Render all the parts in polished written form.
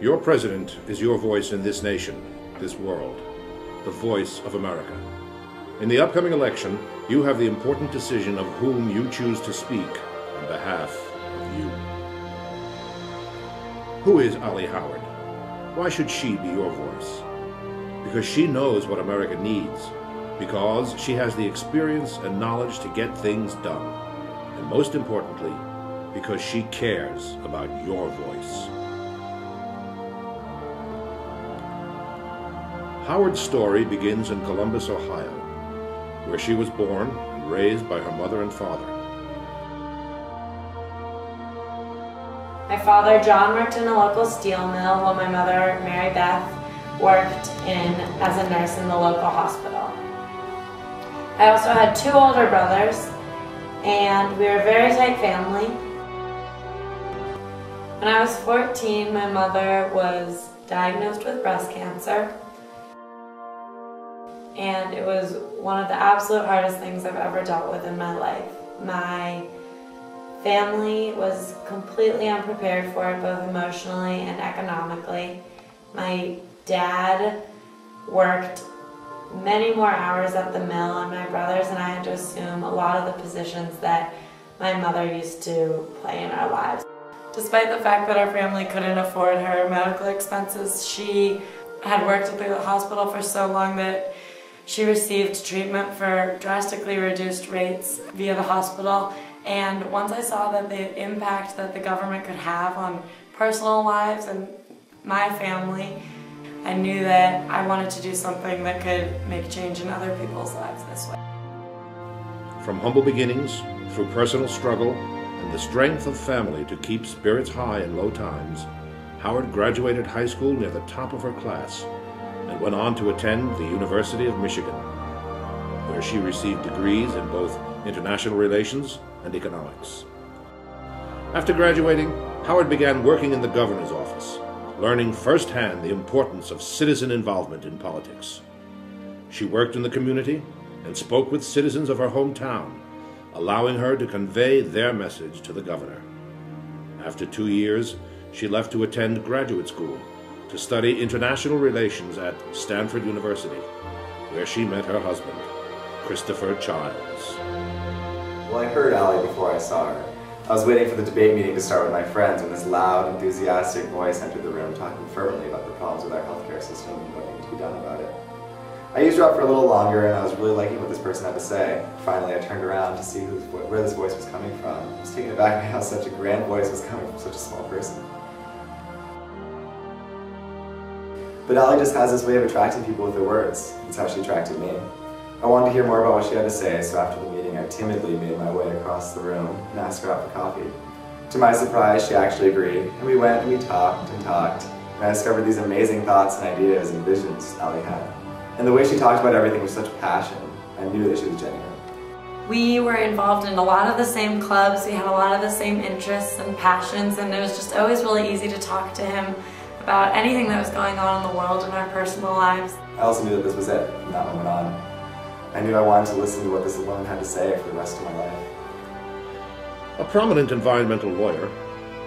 Your president is your voice in this nation, this world, the voice of America. In the upcoming election, you have the important decision of whom you choose to speak on behalf of you. Who is Ollie Howard? Why should she be your voice? Because she knows what America needs, because she has the experience and knowledge to get things done, and most importantly, because she cares about your voice. Howard's story begins in Columbus, Ohio, where she was born and raised by her mother and father. My father, John, worked in a local steel mill, while my mother, Mary Beth, worked as a nurse in the local hospital. I also had two older brothers, and we were a very tight family. When I was 14, my mother was diagnosed with breast cancer, and it was one of the absolute hardest things I've ever dealt with in my life. My family was completely unprepared for it, both emotionally and economically. My dad worked many more hours at the mill, and my brothers and I had to assume a lot of the positions that my mother used to play in our lives. Despite the fact that our family couldn't afford her medical expenses, she had worked at the hospital for so long that she received treatment for drastically reduced rates via the hospital. And once I saw that the impact that the government could have on personal lives and my family, I knew that I wanted to do something that could make change in other people's lives this way. From humble beginnings, through personal struggle, and the strength of family to keep spirits high in low times, Howard graduated high school near the top of her class and went on to attend the University of Michigan, where she received degrees in both international relations and economics. After graduating, Howard began working in the governor's office, learning firsthand the importance of citizen involvement in politics. She worked in the community and spoke with citizens of her hometown, allowing her to convey their message to the governor. After 2 years, she left to attend graduate school to study international relations at Stanford University, where she met her husband, Christopher Childs. Well, I heard Allie before I saw her. I was waiting for the debate meeting to start with my friends when this loud, enthusiastic voice entered the room talking fervently about the problems with our healthcare system and what needed to be done about it. I used her up for a little longer, and I was really liking what this person had to say. Finally, I turned around to see where this voice was coming from. I was taken aback by how such a grand voice was coming from such a small person. But Allie just has this way of attracting people with her words. That's how she attracted me. I wanted to hear more about what she had to say, so after the meeting I timidly made my way across the room and asked her out for coffee. To my surprise, she actually agreed, and we went and we talked, and I discovered these amazing thoughts and ideas and visions Allie had. And the way she talked about everything with such passion, I knew that she was genuine. We were involved in a lot of the same clubs, we had a lot of the same interests and passions, and it was just always really easy to talk to him about anything that was going on in the world and our personal lives. I also knew that this was it from that moment on. I knew I wanted to listen to what this woman had to say for the rest of my life. A prominent environmental lawyer,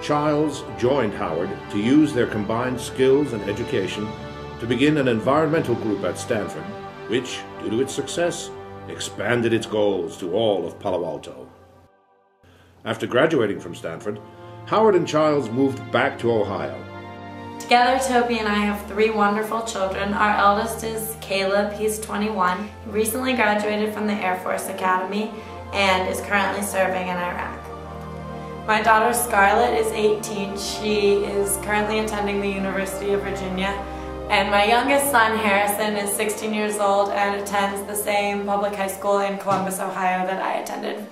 Childs joined Howard to use their combined skills and education to begin an environmental group at Stanford, which, due to its success, expanded its goals to all of Palo Alto. After graduating from Stanford, Howard and Childs moved back to Ohio. Together, Toby and I have 3 wonderful children. Our eldest is Caleb, he's 21. He recently graduated from the Air Force Academy and is currently serving in Iraq. My daughter Scarlett is 18. She is currently attending the University of Virginia. And my youngest son, Harrison, is 16 years old and attends the same public high school in Columbus, Ohio that I attended.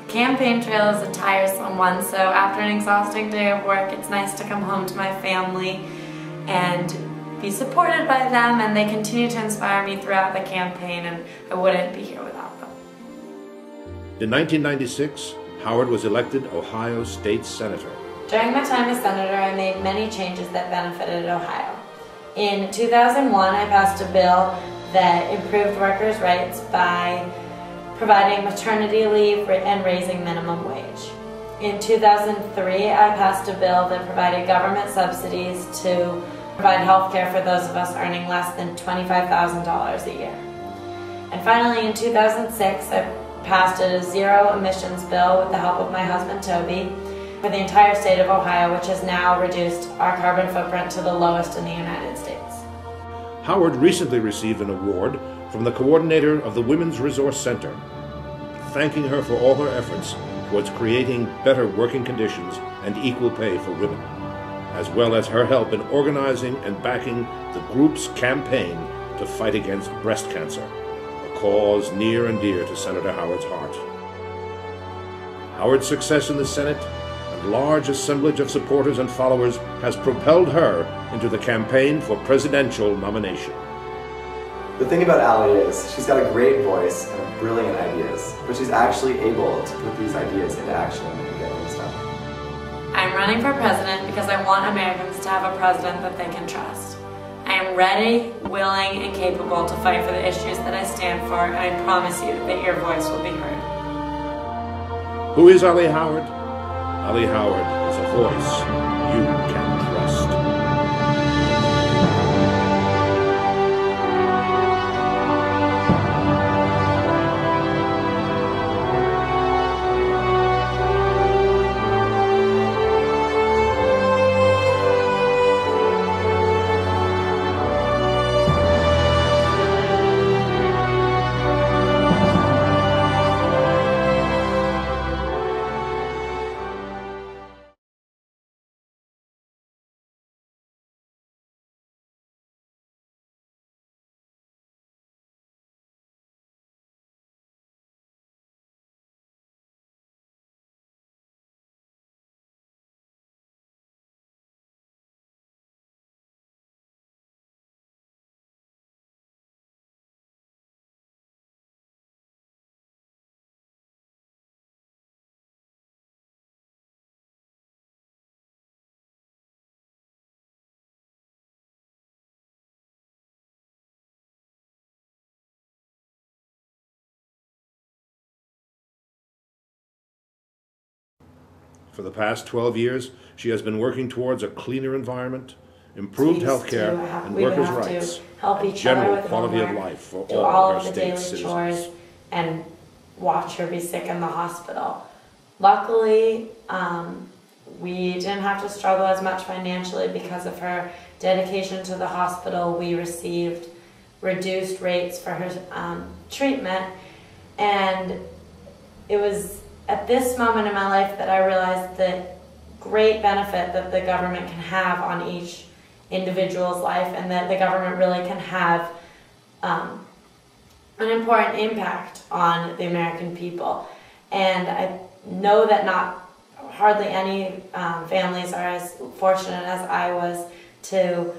The campaign trail is a tiresome one, so after an exhausting day of work, it's nice to come home to my family and be supported by them, and they continue to inspire me throughout the campaign, and I wouldn't be here without them. In 1996, Howard was elected Ohio State Senator. During my time as Senator, I made many changes that benefited Ohio. In 2001, I passed a bill that improved workers' rights by providing maternity leave and raising minimum wage. In 2003, I passed a bill that provided government subsidies to provide health care for those of us earning less than $25,000 a year. And finally, in 2006, I passed a zero emissions bill with the help of my husband Toby for the entire state of Ohio, which has now reduced our carbon footprint to the lowest in the United States. Howard recently received an award from the coordinator of the Women's Resource Center, thanking her for all her efforts towards creating better working conditions and equal pay for women, as well as her help in organizing and backing the group's campaign to fight against breast cancer, a cause near and dear to Senator Howard's heart. Howard's success in the Senate and large assemblage of supporters and followers has propelled her into the campaign for presidential nomination. The thing about Allie is, she's got a great voice and brilliant ideas, but she's actually able to put these ideas into action and get things done. I'm running for president because I want Americans to have a president that they can trust. I am ready, willing, and capable to fight for the issues that I stand for, and I promise you that your voice will be heard. Who is Allie Howard? Allie Howard is a voice you can trust. For the past 12 years, she has been working towards a cleaner environment, improved health care and workers' rights, help and each other general with quality of homework, life for do all of her the state daily citizens. chores, and watch her be sick in the hospital. Luckily, we didn't have to struggle as much financially because of her dedication to the hospital. We received reduced rates for her treatment, and it was at this moment in my life that I realized the great benefit that the government can have on each individual's life, and that the government really can have an important impact on the American people. And I know that hardly any families are as fortunate as I was to